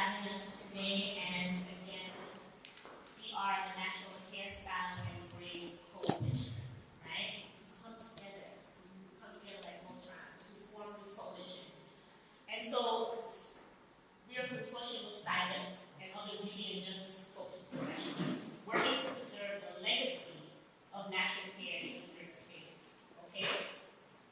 having us today. And again, we are the Natural Hairstyle Braid Coalition, right? We come together like Voltron to form this coalition. And so we are a consortium of stylists and other beauty and justice-focused professionals working to preserve the legacy of natural hair in New York State, okay?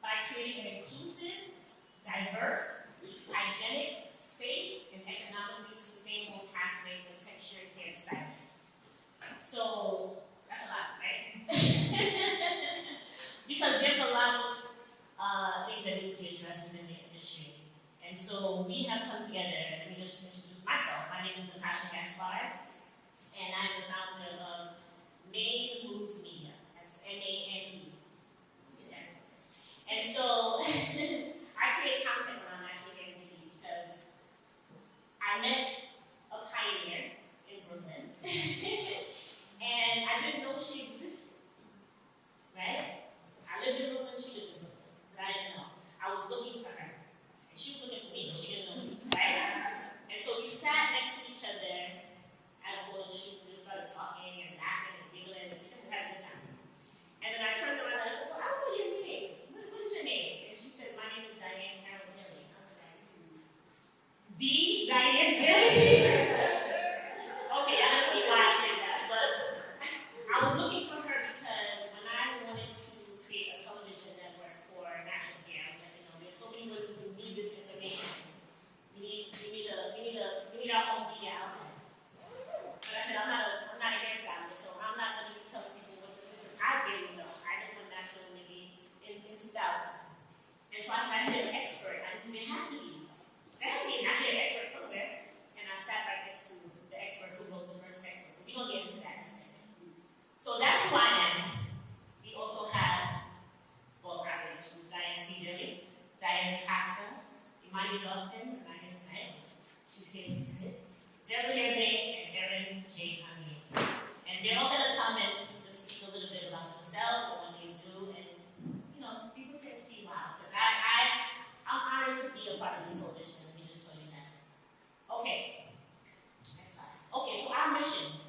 By creating an inclusive, diverse, hygienic, safe, and economically sustainable pathway for textured hairstylists. So, that's a lot, right? Because there's a lot of things that need to be addressed within the industry. And so we have come together. Let me just introduce myself. My name is Natasha Gaspar, and I'm the founder of Maine Moves Media. That's M-A-N-E. And so I create content around natural hair and beauty because I met a pioneer in Brooklyn, and I didn't know she existed, right? I lived in Brooklyn, she lived in Brooklyn, but I didn't know. I was looking for her, and she was looking for me, but she didn't know me, right? And so we sat next to each other at a photo shoot, and just started talking and laughing and giggling, and we just had a good time. And then I turned around and I said, well, I don't know your name. What is your name? And she said, my name is Diane Carol Bailey. I was like, the Diane Bailey? Okay, I don't see why I said that, but I was looking for her because when I wanted to create a television network for natural hair, I was like, there's so many women who need this information. We need our own media outlet. But I said, I'm not a hairstylist, so I'm not going to be telling people what to do. I really know. I just went natural maybe in 2000. And so I said, I need an expert. There has to be a natural hair expert somewhere. And I sat right next to the expert who wrote the first textbook. We're going to get into that in a second. So that's who I am. We also have, Diane C. Dilly, Diane Costa, Imani Dawson, who's not here tonight. She's here to speak. Hare-bey, and Erin J. Kanye. And they're all going to come and just speak a little bit about themselves and what they do, and be prepared to be wild. Because I'm honored to be a part of this coalition. Let me just tell you that. Okay. Next slide. Okay, so our mission.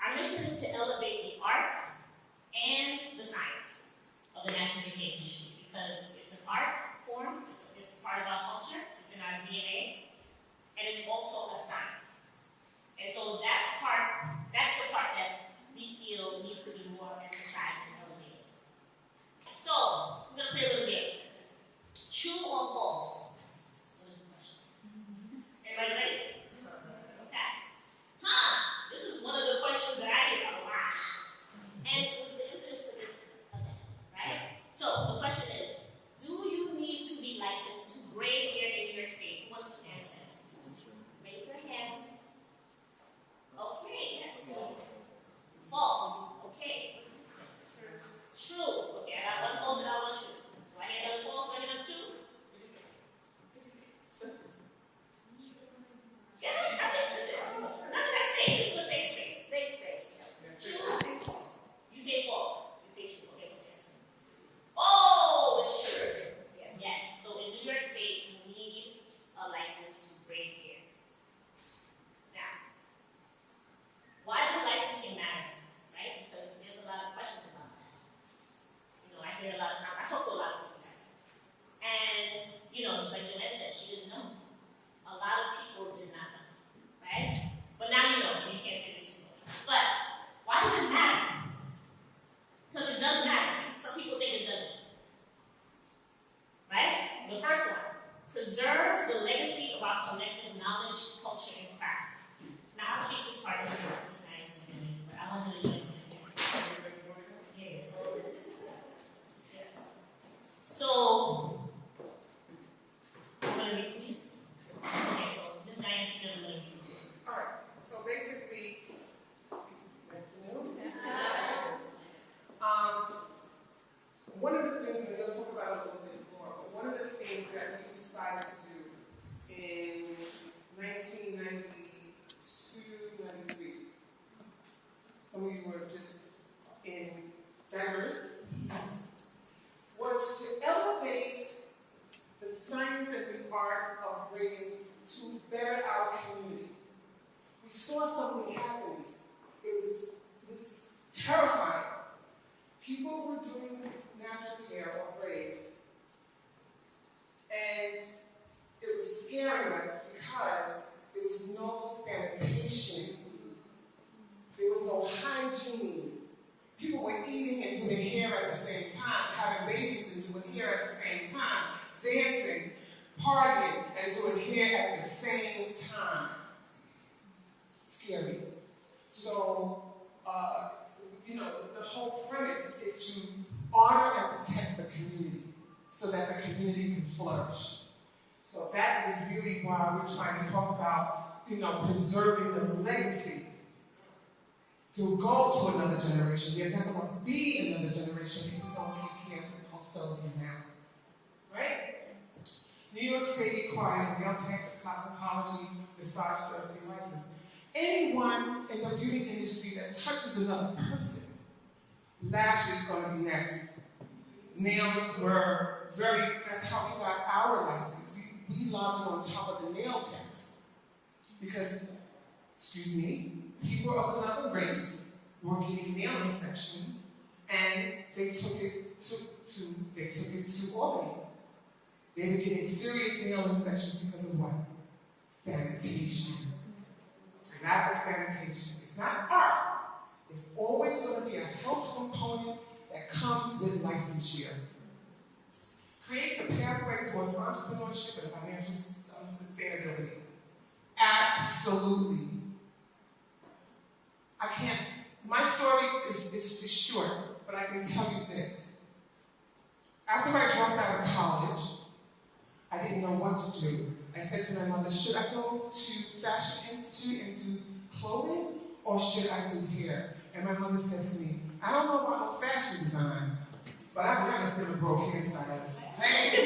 Our mission is to elevate the art and the science of the natural hair industry because it's an art form, it's part of our culture, it's in our DNA, and it's also a science. And so that's the part that we feel needs to be more emphasized and elevated. So, we're going to play a little game. True or false? What is the question? Everybody ready? Okay. This is one of the questions that I hear a lot. And it was the impetus for this event, right? So, the question is, do you need to be licensed to braid hair in New York State? Who wants to answer? Raise your hands. Okay, yes. False. Okay. True. Okay, I got one false and I got one true. Do I hear another false? Do I hear another true? Yes, I think this is. That's what I say. This is a safe space. Safe space. True. You say false. You say true. Okay, what's the answer? Oh, it's true. Yes. So in New York State, you need a license to braid hair. Now, why does licensing matter? Right? Because there's a lot of questions about that. I hear a lot of times. I talk to a lot of people guys. And, just like Jeanette said, she didn't know. A lot of people did not know. Right? But now you know, so you can't say that you know. But why does it matter? Because it does matter. Some people think it doesn't. Right? The first one, preserves the legacy of our collective knowledge, culture, and craft. Now, I don't think this part is not this nice, but I want to do it. So, I'm going to read these. Okay, so Ms. Diane C. is going to read these. All right. So basically, one of the things, and we'll talk about it a little bit more, but one of the things that we decided to do in 1992, 93, some of you were we saw something happen. It was terrifying. People were doing natural hair or braids, and it was scaring us because there was no sanitation. There was no hygiene. People were eating and doing hair at the same time, having babies and doing hair at the same time, dancing, partying, and doing hair at the same time. Scary. So, the whole premise is to honor and protect the community so that the community can flourish. So that is really why we're trying to talk about, preserving the legacy to go to another generation. There's not going to be another generation if we don't take care of ourselves now. Right? New York State requires nail techs, cosmetology, massage therapy license. Anyone in the beauty industry that touches another person, lash is going to be next. Nails were that's how we got our license. We lobbied on top of the nail techs. Because, people of another race were getting nail infections, and they took it to Albany. They were getting serious nail infections because of what? Sanitation. Lack of sanitation. It's not art. It's always going to be a health component that comes with licensure. Creates a pathway towards entrepreneurship and financial sustainability. Absolutely. My story is short, but I can tell you this. After I dropped out of college, I didn't know what to do. I said to my mother, should I go to Fashion Institute and do clothing, or should I do hair? And my mother said to me, I don't know about no fashion design, but I've never seen a broke hairstylist. Hey,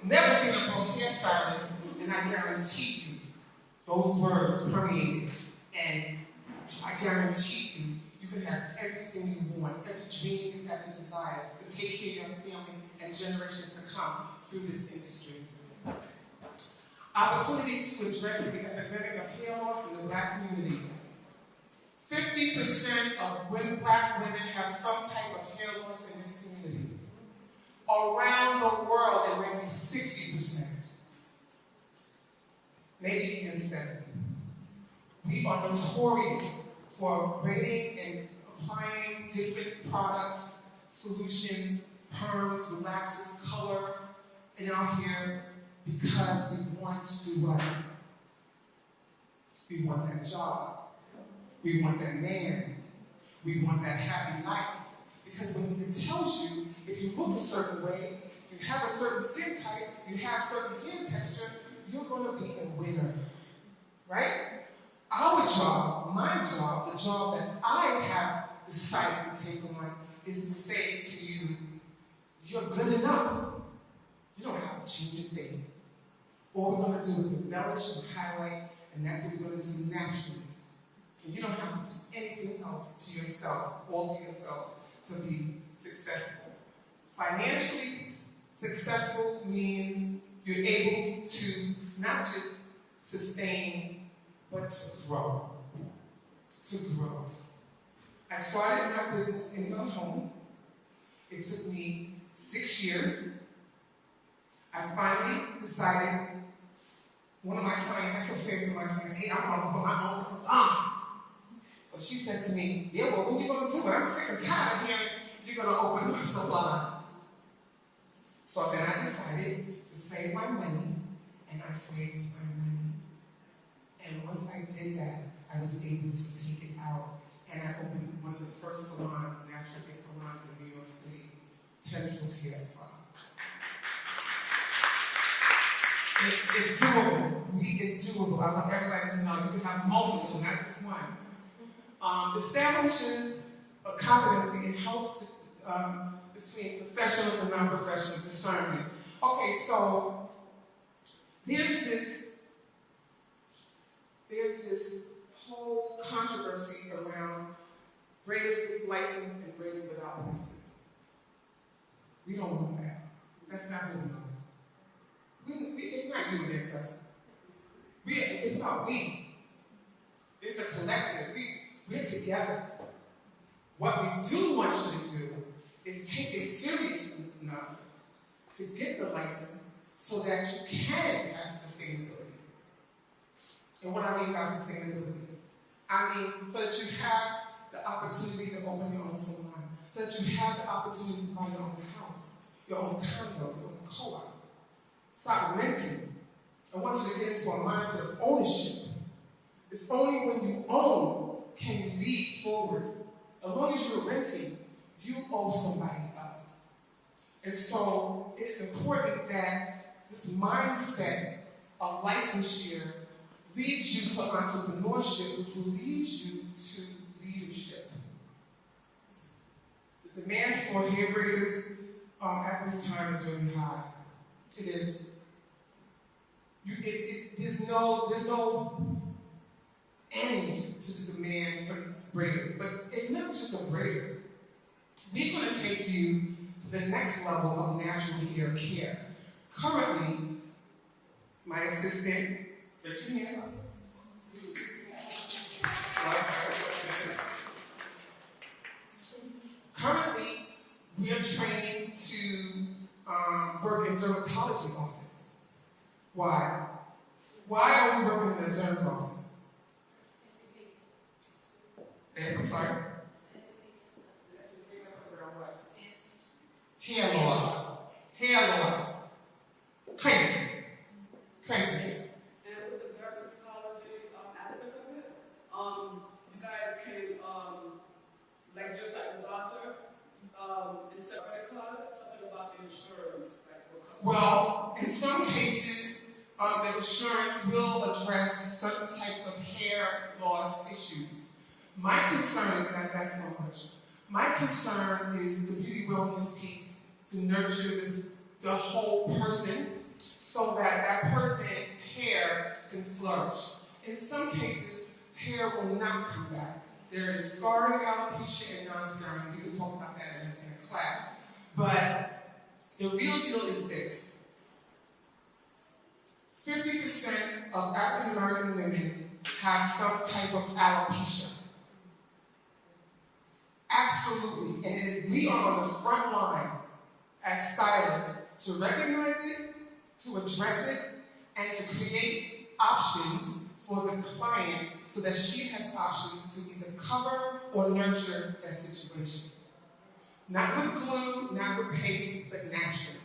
never seen a broke hairstylist, and I guarantee you, those words permeated, and I guarantee you, you can have everything you want, every dream you ever desired to take care of your family and generations to come through this industry. Opportunities to address the epidemic of hair loss in the Black community. 50% of Black women have some type of hair loss in this community. Around the world, it might be 60%. Maybe even 70%. We are notorious for braiding and applying different products, solutions, perms, relaxers, color in our hair because we want to do what? We want that job. We want that man. We want that happy life. Because when it tells you, if you look a certain way, if you have a certain skin type, you have certain hair texture, you're going to be a winner. Right? Our job, my job, the job that I have decided to take on is to say to you, you're good enough. You don't have to change a thing. All we're going to do is embellish and highlight, and that's what we're going to do naturally. And you don't have to do anything else to yourself, all to yourself, to be successful. Financially successful means you're able to not just sustain, but to grow. To grow. I started my business in my home. It took me 6 years. I finally decided, one of my clients, I kept saying to my clients, hey, I'm going to open my own salon. So she said to me, yeah, well, when are you going to do it? I'm sick and tired of hearing you're going to open your salon. So then I decided to save my money, and I saved my money. And once I did that, I was able to take it out, and I opened one of the first salons, natural hair salons in New York City, Naturalista Hair Spa. It's doable. It's doable. I want everybody to know you can have multiple, not just one. Establishes a competency and helps between professionals and non-professional discernment. Okay, so there's this whole controversy around braiders with license and braiding without license. We don't want that. That's not who we are. It's not you against us. It's about we. we're together. What we do want you to do is take it serious enough to get the license so that you can have sustainability. And what I mean by sustainability, I mean so that you have the opportunity to open your own salon, so that you have the opportunity to buy your own house, your own condo, your own co-op. Stop renting. I want you to get into a mindset of ownership. It's only when you own can you lead forward. As long as you're renting, you owe somebody else. And so it is important that this mindset of licensure leads you to entrepreneurship, which will lead you to leadership. The demand for hair braiders at this time is really high. It is. There's no end to the demand for a braider. But it's not just a braider. We're going to take you to the next level of natural hair care. Currently, my assistant, Virginia, currently, we are training to work in dermatology office. Why? Why are we working in a derm's office? I'm sorry? Hair loss. Hair loss. Crazy. Craziness. And with the dermatology aspect of it, you guys can, just like the doctor, instead of credit card, something about the insurance. Well, in some cases, the insurance will address certain types of hair loss issues. My concern is not that so much. My concern is the beauty wellness piece to nurture the whole person so that that person's hair can flourish. In some cases, hair will not come back. There is scarring alopecia and non-scarring. We can talk about that in a class. But the real deal is this. 50% of African American women have some type of alopecia. Absolutely. And we are on the front line as stylists to recognize it, to address it, and to create options for the client so that she has options to either cover or nurture that situation. Not with glue, not with paste, but naturally.